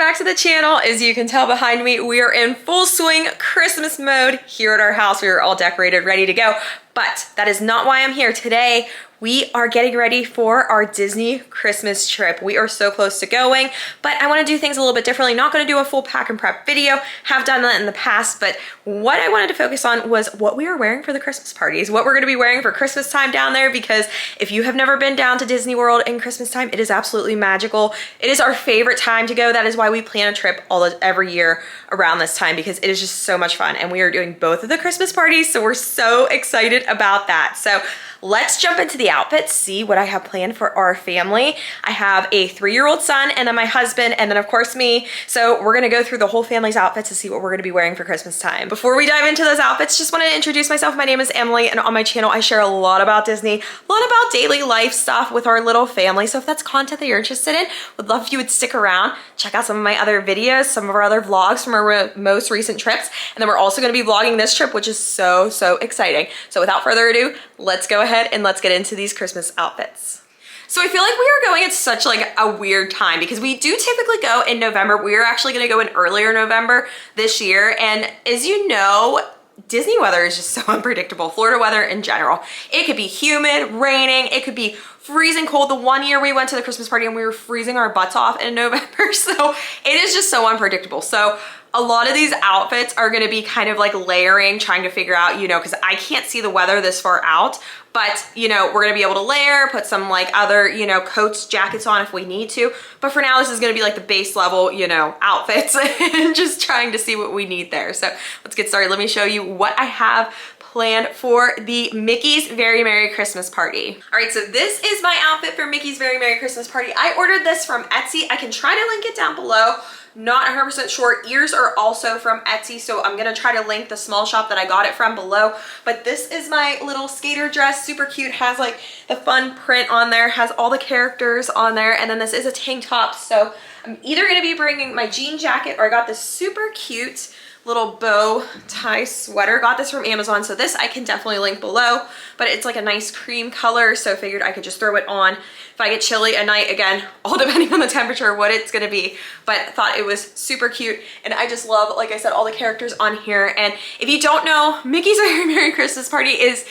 back to the channel. As you can tell behind me, we are in full swing Christmas mode here at our house. We are all decorated, ready to go. But that is not why I'm here today. We are getting ready for our Disney Christmas trip. We are so close to going, but I want to do things a little bit differently. Not going to do a full pack and prep video. Have done that in the past, but what I wanted to focus on was what we are wearing for the Christmas parties, what we're going to be wearing for Christmas time down there, because if you have never been down to Disney World in Christmas time, it is absolutely magical. It is our favorite time to go. That is why we plan a trip every year around this time, because it is just so much fun. And we are doing both of the Christmas parties, so we're so excited about that. So let's jump into the outfits, see what I have planned for our family. I have a 3-year-old son, and then my husband, and then of course me. So we're gonna go through the whole family's outfits to see what we're gonna be wearing for Christmas time. Before we dive into those outfits, just wanted to introduce myself. My name is Emily, and on my channel, I share a lot about Disney, a lot about daily life stuff with our little family. So if that's content that you're interested in, would love if you would stick around, check out some of my other videos, some of our other vlogs from our most recent trips. And then we're also gonna be vlogging this trip, which is so exciting. So without further ado, let's go ahead and let's get into these Christmas outfits. So I feel like we are going at such like a weird time because we do typically go in November. We are actually gonna go in earlier November this year. And as you know, Disney weather is just so unpredictable. Florida weather in general. It could be humid, raining, it could be freezing cold. The one year we went to the Christmas party and we were freezing our butts off in November. So it is just so unpredictable. So a lot of these outfits are gonna be kind of like layering, trying to figure out, you know, because I can't see the weather this far out, but you know, we're gonna be able to layer, put some like other, you know, coats, jackets on if we need to. But for now, this is gonna be like the base level, you know, outfits and just trying to see what we need there. So let's get started. Let me show you what I have planned for the Mickey's Very Merry Christmas Party. All right, so this is my outfit for Mickey's Very Merry Christmas Party. I ordered this from Etsy. I can try to link it down below. Not 100% sure. Ears are also from Etsy, so I'm gonna try to link the small shop that I got it from below. But this is my little skater dress, super cute, has like the fun print on there, has all the characters on there, and then this is a tank top. So I'm either gonna be bringing my jean jacket, or I got this super cute little bow tie sweater. Got this from Amazon, so this I can definitely link below, but it's like a nice cream color, so figured I could just throw it on if I get chilly at night, again, all depending on the temperature, what it's gonna be, but thought it was super cute. And I just love, like I said, all the characters on here. And if you don't know, Mickey's Very Merry Christmas Party is,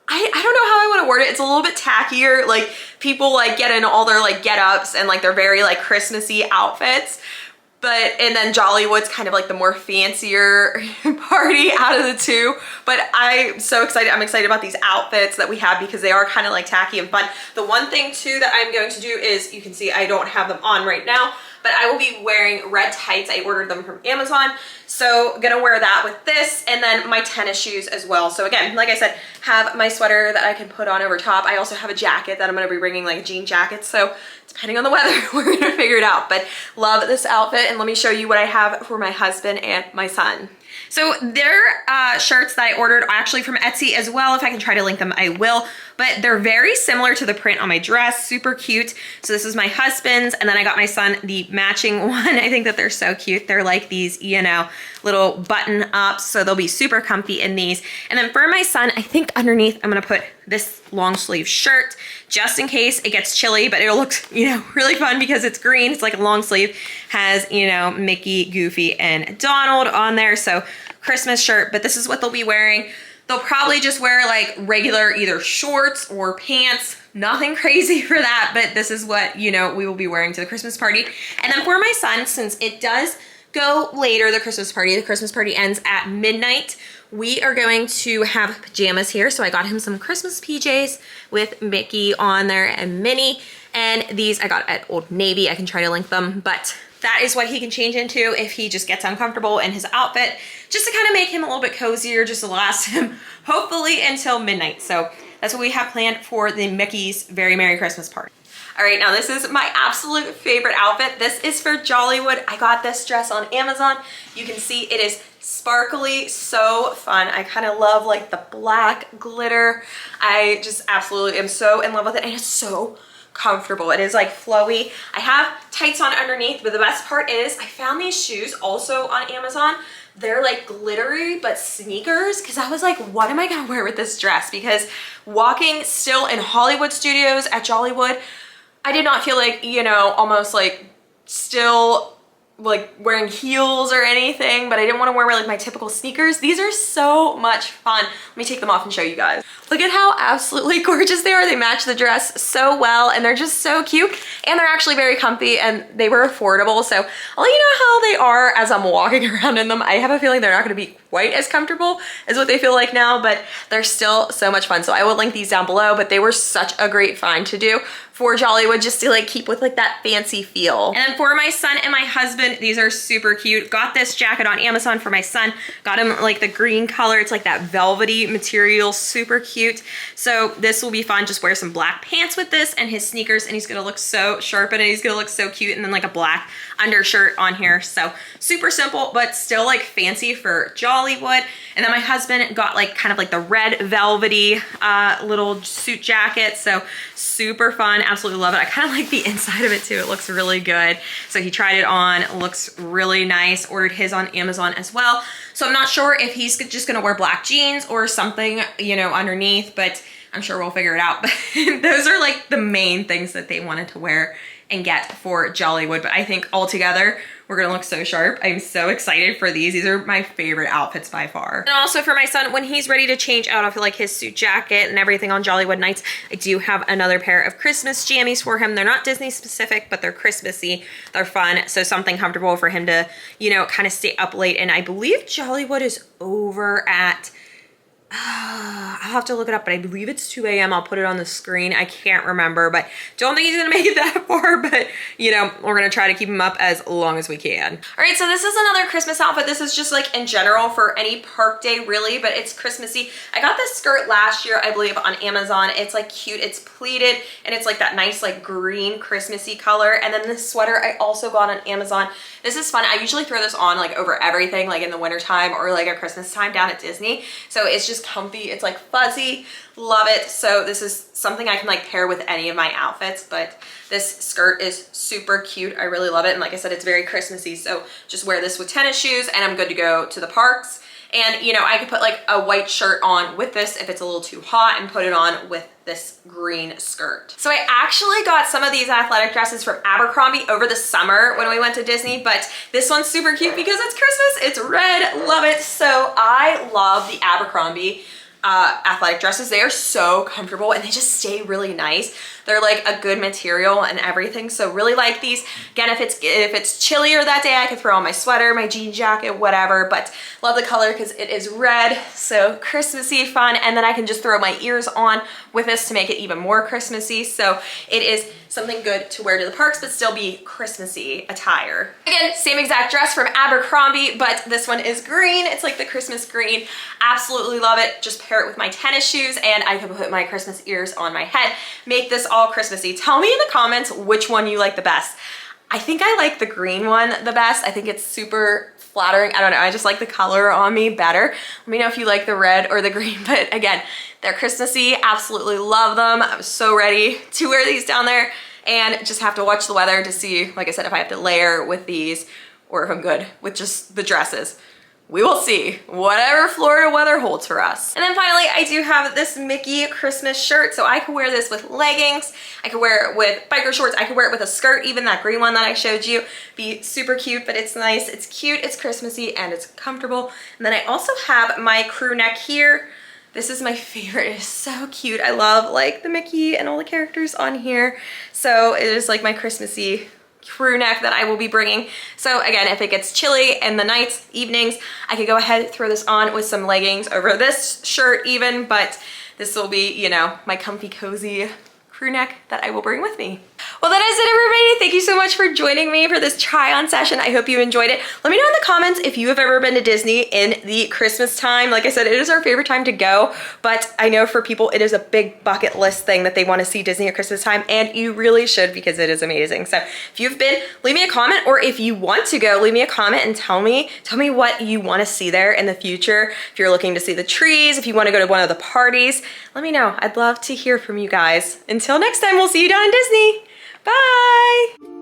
I don't know how I want to word it. It's a little bit tackier. Like people like get in all their like get-ups and like their very like Christmassy outfits. And then Jollywood's kind of like the more fancier party out of the two. But I'm so excited. I'm excited about these outfits that we have because they are kind of like tacky and fun. The one thing too that I'm going to do is, you can see I don't have them on right now, but I will be wearing red tights. I ordered them from Amazon. So gonna wear that with this, and then my tennis shoes as well. So again, like I said, have my sweater that I can put on over top. I also have a jacket that I'm gonna be bringing, like a jean jacket. So depending on the weather, we're gonna figure it out. But love this outfit, and let me show you what I have for my husband and my son. So they're shirts that I ordered actually from Etsy as well. If I can try to link them, I will. But they're very similar to the print on my dress, super cute. So this is my husband's, and then I got my son the matching one. I think that they're so cute. They're like these, you know, little button ups, so they'll be super comfy in these. And then for my son, I think underneath I'm gonna put this long sleeve shirt just in case it gets chilly, but it'll look, you know, really fun because it's green. It's like a long sleeve, has, you know, Mickey, Goofy, and Donald on there. So Christmas shirt, but this is what they'll be wearing. They'll probably just wear like regular either shorts or pants, nothing crazy for that, but this is what, you know, we will be wearing to the Christmas party. And then for my son, since it does go later, the Christmas party ends at midnight, we are going to have pajamas here. So I got him some Christmas PJs with Mickey on there and Minnie, and these I got at Old Navy. I can try to link them, but that is what he can change into if he just gets uncomfortable in his outfit, just to kind of make him a little bit cozier, just to last him hopefully until midnight. So that's what we have planned for the Mickey's Very Merry Christmas Party. All right, now this is my absolute favorite outfit. This is for Jollywood. I got this dress on Amazon. You can see it is sparkly, so fun. I kind of love like the black glitter. I just absolutely am so in love with it, and it's so comfortable. It is like flowy. I have tights on underneath, but the best part is I found these shoes also on Amazon. They're like glittery but sneakers, because I was like, what am I gonna wear with this dress? Because walking still in Hollywood Studios at Jollywood, I did not feel like, you know, almost like still like wearing heels or anything, but I didn't want to wear like my typical sneakers. These are so much fun. Let me take them off and show you guys. Look at how absolutely gorgeous they are. They match the dress so well and they're just so cute, and they're actually very comfy and they were affordable. So I'll let you know how they are as I'm walking around in them. I have a feeling they're not going to be quite as comfortable as what they feel like now, but they're still so much fun. So I will link these down below, but they were such a great find to do for Jollywood, just to like keep with like that fancy feel. And then for my son and my husband, these are super cute. Got this jacket on Amazon for my son. Got him like the green color. It's like that velvety material, super cute. So this will be fun. Just wear some black pants with this and his sneakers, and he's gonna look so sharp and he's gonna look so cute. And then like a black undershirt on here. So super simple, but still like fancy for Jollywood. And then my husband got like kind of like the red velvety little suit jacket. So super fun, absolutely love it. I kind of like the inside of it too. It looks really good. So he tried it on, looks really nice. Ordered his on Amazon as well. So I'm not sure if he's just gonna wear black jeans or something, you know, underneath, but I'm sure we'll figure it out. But those are like the main things that they wanted to wear and get for Jollywood. But I think altogether, we're gonna look so sharp. I'm so excited for these. These are my favorite outfits by far. And also for my son, when he's ready to change out of like his suit jacket and everything on Jollywood nights, I do have another pair of Christmas jammies for him. They're not Disney specific, but they're Christmassy. They're fun. So something comfortable for him to, you know, kind of stay up late. And I believe Jollywood is over at, I'll have to look it up, but I believe it's 2 a.m. I'll put it on the screen. I can't remember, but don't think he's gonna make it that far, but you know, we're gonna try to keep him up as long as we can. All right, so this is another Christmas outfit. This is just like in general for any park day really, but it's Christmassy. I got this skirt last year, I believe, on Amazon. It's like cute, it's pleated, and it's like that nice like green Christmassy color. And then this sweater I also got on Amazon. This is fun. I usually throw this on like over everything, like in the wintertime or like at Christmas time down at Disney. So it's just comfy, it's like fuzzy, love it. So this is something I can like pair with any of my outfits, but this skirt is super cute. I really love it. And like I said, it's very Christmassy. So just wear this with tennis shoes and I'm good to go to the parks. And you know, I could put like a white shirt on with this if it's a little too hot and put it on with this green skirt. So I actually got some of these athletic dresses from Abercrombie over the summer when we went to Disney, but this one's super cute because it's Christmas, it's red, love it. So I love the Abercrombie athletic dresses. They are so comfortable and they just stay really nice. They're like a good material and everything. So really like these. Again, if it's chillier that day, I could throw on my sweater, my jean jacket, whatever, but love the color because it is red. So Christmassy fun. And then I can just throw my ears on with this to make it even more Christmassy. So it is something good to wear to the parks, but still be Christmassy attire. Again, same exact dress from Abercrombie, but this one is green. It's like the Christmas green. Absolutely love it. Just pair it with my tennis shoes and I can put my Christmas ears on my head. Make this all Christmassy. Tell me in the comments which one you like the best. I think I like the green one the best. I think it's super flattering. I don't know. I just like the color on me better. Let me know if you like the red or the green, but again, they're Christmassy. Absolutely love them. I'm so ready to wear these down there and just have to watch the weather to see, like I said, if I have to layer with these or if I'm good with just the dresses. We will see whatever Florida weather holds for us. And then finally, I do have this Mickey Christmas shirt. So I could wear this with leggings. I could wear it with biker shorts. I could wear it with a skirt, even that green one that I showed you. Be super cute, but it's nice. It's cute, it's Christmassy, and it's comfortable. And then I also have my crew neck here. This is my favorite. It is so cute. I love like the Mickey and all the characters on here. So it is like my Christmassy crew neck that I will be bringing. So again, if it gets chilly in the nights, evenings, I could go ahead and throw this on with some leggings over this shirt even, but this will be, you know, my comfy, cozy crew neck that I will bring with me. Well, that is it, everybody. Thank you so much for joining me for this try-on session. I hope you enjoyed it. Let me know in the comments if you have ever been to Disney in the Christmas time. Like I said, it is our favorite time to go, but I know for people, it is a big bucket list thing that they want to see Disney at Christmas time, and you really should because it is amazing. So if you've been, leave me a comment, or if you want to go, leave me a comment and tell me what you want to see there in the future. If you're looking to see the trees, if you want to go to one of the parties, let me know. I'd love to hear from you guys. Until next time, we'll see you down in Disney. Bye!